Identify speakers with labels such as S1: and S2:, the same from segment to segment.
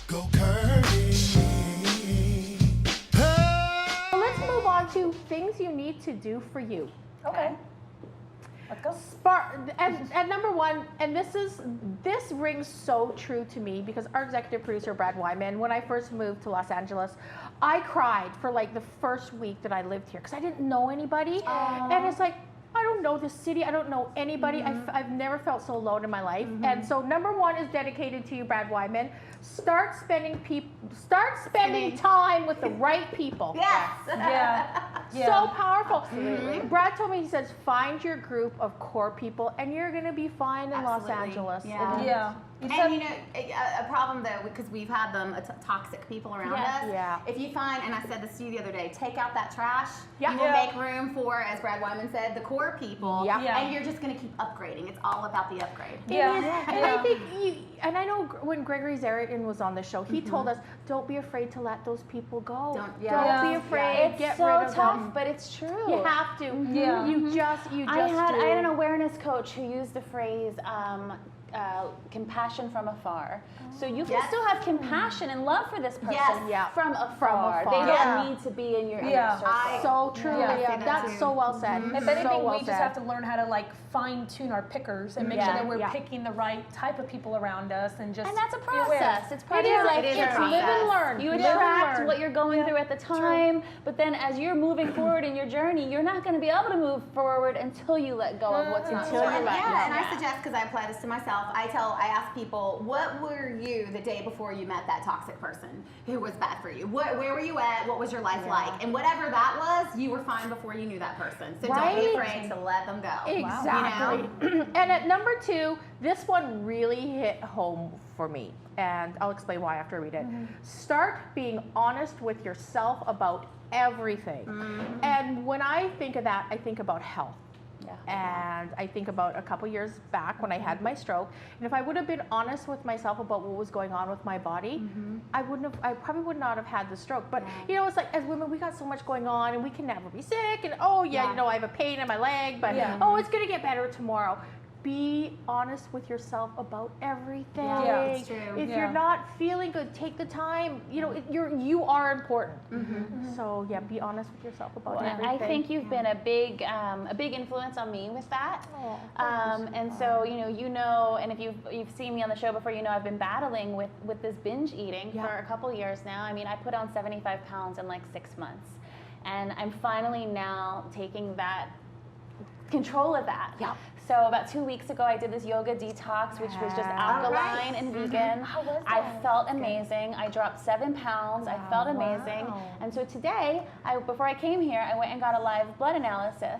S1: Go Curvy.
S2: So let's move on to things you need to do for you.
S3: Okay. Let's go.
S2: And number one, and this rings so true to me because our executive producer, Brad Wyman, when I first moved to Los Angeles, I cried for like the first week that I lived here because I didn't know anybody. And it's like, I don't know this city. I don't know anybody. I've never felt so alone in my life. And so number one is dedicated to you, Brad Wyman. Start spending time with the right people.
S4: Yes.
S2: So powerful.
S4: Absolutely.
S2: Brad told me, he says, find your group of core people and you're going to be fine in Los Angeles.
S4: Yeah.
S3: You
S4: And you know, a problem though, because we've had them, toxic people around us.
S2: Yeah.
S4: If you find, and I said this to you the other day, take out that trash.
S2: Yeah.
S4: You will make room for, as Brad Wyman said, the core people.
S2: Yeah.
S3: Yeah.
S4: And you're just going to keep upgrading. It's all about the upgrade.
S3: Yeah.
S2: And I think and I know when Gregory Zarian was on the show, he told us, don't be afraid to let those people go.
S4: Don't
S2: be afraid.
S5: It's
S2: Get
S5: so
S2: rid of
S5: tough,
S2: them.
S5: but it's true.
S2: You have to.
S3: Yeah.
S2: You just
S5: I had
S2: do.
S5: an awareness coach who used the phrase compassion from afar. So you can still have compassion and love for this person from afar. They don't need to be in your inner circle.
S2: So true,
S3: Yeah.
S2: Leah. That's so well said.
S3: If
S2: So
S3: anything,
S2: well
S3: we just
S2: said.
S3: have to learn how to like fine tune our pickers and make sure that we're
S2: Yeah.
S3: picking the right type of people around us and just.
S5: And that's a
S3: be aware.
S5: process. It's part
S2: It
S5: of your
S2: is.
S5: life
S4: It is a
S5: journey.
S4: process.
S2: Live and learn.
S5: You
S2: Live and
S5: attract
S2: learn.
S5: what you're going through at the time, but then as you're moving forward in your journey, you're not going to be able to move forward until you let go of what's not
S2: Until you
S5: serving
S2: let
S5: you.
S2: go.
S4: And I suggest, because I apply this to myself, I ask people, what were you the day before you met that toxic person who was bad for you? Where were you at? What was your life like? And whatever that was, you were fine before you knew that person. So don't be afraid to let them go.
S2: Exactly.
S4: You know?
S2: And at number two, this one really hit home for me, and I'll explain why after I read it. Start being honest with yourself about everything. And when I think of that, I think about health. And I think about a couple years back when I had my stroke, and if I would have been honest with myself about what was going on with my body, I probably would not have had the stroke. But you know, it's like as women, we got so much going on, and we can never be sick. And you know, I have a pain in my leg, but it's gonna get better tomorrow. Be honest with yourself about everything.
S3: Yeah,
S4: it's true.
S2: If you're not feeling good, take the time. You know, you are important. So yeah, be honest with yourself about everything.
S5: I think you've been a big influence on me with that. And so you know, and if you've seen me on the show before, you know I've been battling with this binge eating for a couple years now. I mean, I put on 75 pounds in like 6 months, and I'm finally now taking that control of that.
S2: Yeah.
S5: So about 2 weeks ago, I did this yoga detox, which was just alkaline and vegan.
S3: How was
S5: I
S3: that?
S5: felt amazing. I dropped 7 pounds. I felt amazing. And so today, before I came here, I went and got a live blood analysis.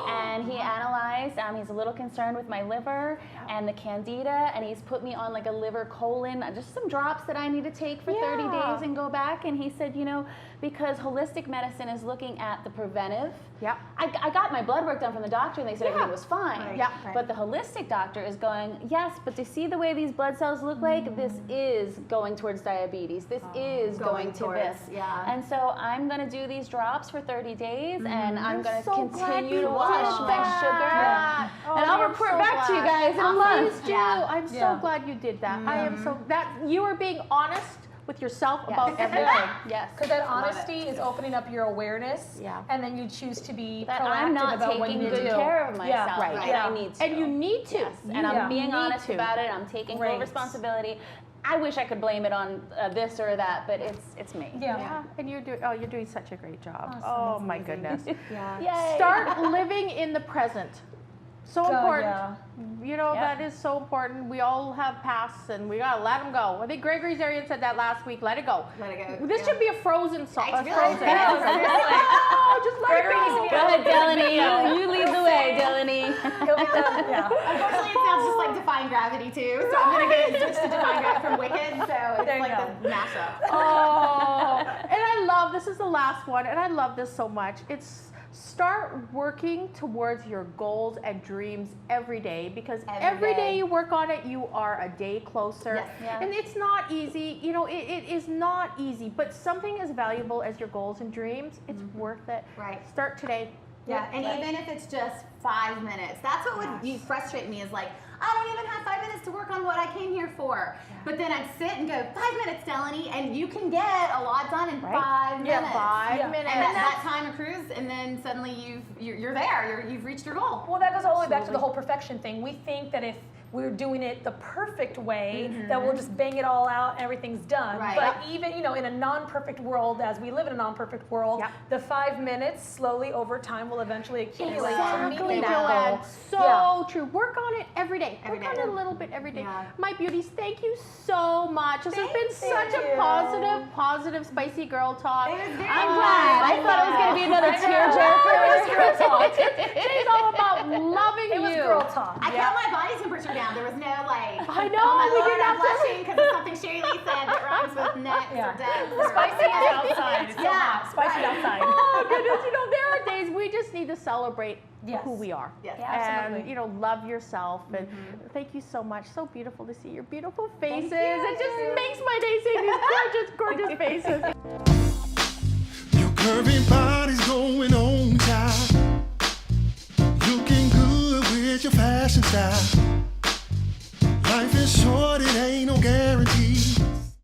S5: And he analyzed, he's a little concerned with my liver and the candida, and he's put me on like a liver colon, just some drops that I need to take for 30 days and go back. And he said, you know, because holistic medicine is looking at the preventive.
S2: Yeah.
S5: I got my blood work done from the doctor, and they said everything was fine.
S4: Right.
S5: But the holistic doctor is going, yes, but to see the way these blood cells look like, this is going towards diabetes. This is going to this. And so I'm going to do these drops for 30 days, and I'm going to continue to watch my sugar. And I'll report back to you guys in a month.
S2: Please do. I'm so glad you did that. I am so that you are being honest with yourself about everything.
S5: Yes.
S3: Because that honesty is opening up your awareness, and then you choose to be
S5: That
S3: proactive
S5: I'm not
S3: about what you
S5: taking
S3: do.
S5: good care of myself,
S2: right.
S5: and I need to.
S2: And you need to.
S5: Yes. And I'm being
S2: need
S5: honest
S2: to.
S5: about it. I'm taking full responsibility. I wish I could blame it on this or that, but it's me.
S2: Yeah. And you're doing such a great job. Oh my goodness.
S5: Yay.
S2: Start living in the present. So important. You know,
S5: Yep.
S2: that is so important. We all have pasts, and we gotta let them go. I think Gregory Zarian said that last week. Let it go.
S4: Let it go.
S2: This should be a Frozen song.
S4: It's really
S2: Frozen.
S4: good.
S2: Just let it go.
S5: Go ahead, Dellany. You lead the way, Dellany.
S4: Unfortunately, it sounds just like Defying Gravity too, so I'm gonna get it switched to Defying Gravity from Wicked, so it's like the mashup.
S2: Oh, and I love, this is the last one, and I love this so much. It's start working towards your goals and dreams every day, because every day you work on it, you are a day closer.
S4: Yes.
S5: Yeah.
S2: And it's not easy, you know, it is not easy, but something as valuable as your goals and dreams, it's worth it.
S4: Right.
S2: Start today.
S4: Yeah, and even if it's just 5 minutes, that's what would frustrate me is like, I don't even have 5 minutes to work on what I came here for. But then I'd sit and go, 5 minutes, Dellany, and you can get a lot done in 5 minutes.
S2: Yeah, 5 minutes.
S4: And that time accrues, and then suddenly you're there. You've reached your goal.
S3: Well, that goes all the way back to the whole perfection thing. We think that if we're doing it the perfect way, that we'll just bang it all out and everything's done.
S4: Right.
S3: But even, in a non-perfect world, as we live in a non-perfect world, the 5 minutes slowly over time will eventually accumulate to meet
S2: Exactly,
S3: that
S2: Joanne.
S3: goal.
S2: So true. Work on it every day.
S4: Every
S2: Work
S4: day.
S2: on it a little bit every day.
S4: Yeah.
S2: My beauties, thank you so much. This has been such a positive, spicy girl talk.
S4: It was very
S5: I'm glad. I thought it was going to be another tearjerker.
S2: Today's all about loving
S3: It
S2: you.
S3: was girl talk.
S4: I kept my body temperature down. There was no
S2: I know,
S4: oh my
S2: we
S4: Lord,
S2: didn't
S4: I'm
S2: have to-
S4: blushing because of something Sherry Lee said that rhymes with next or death. Or
S3: Spicy is outside. It's so hot. Spicy
S4: right.
S3: outside.
S2: Oh goodness, there are days we just need to celebrate
S3: Yes.
S2: who we are.
S4: Yes.
S3: Absolutely.
S2: And love yourself. And thank you so much. So beautiful to see your beautiful faces.
S3: you.
S2: It just makes my day seeing these gorgeous faces.
S1: Your curvy body's going on, child. Looking good with your fashion style.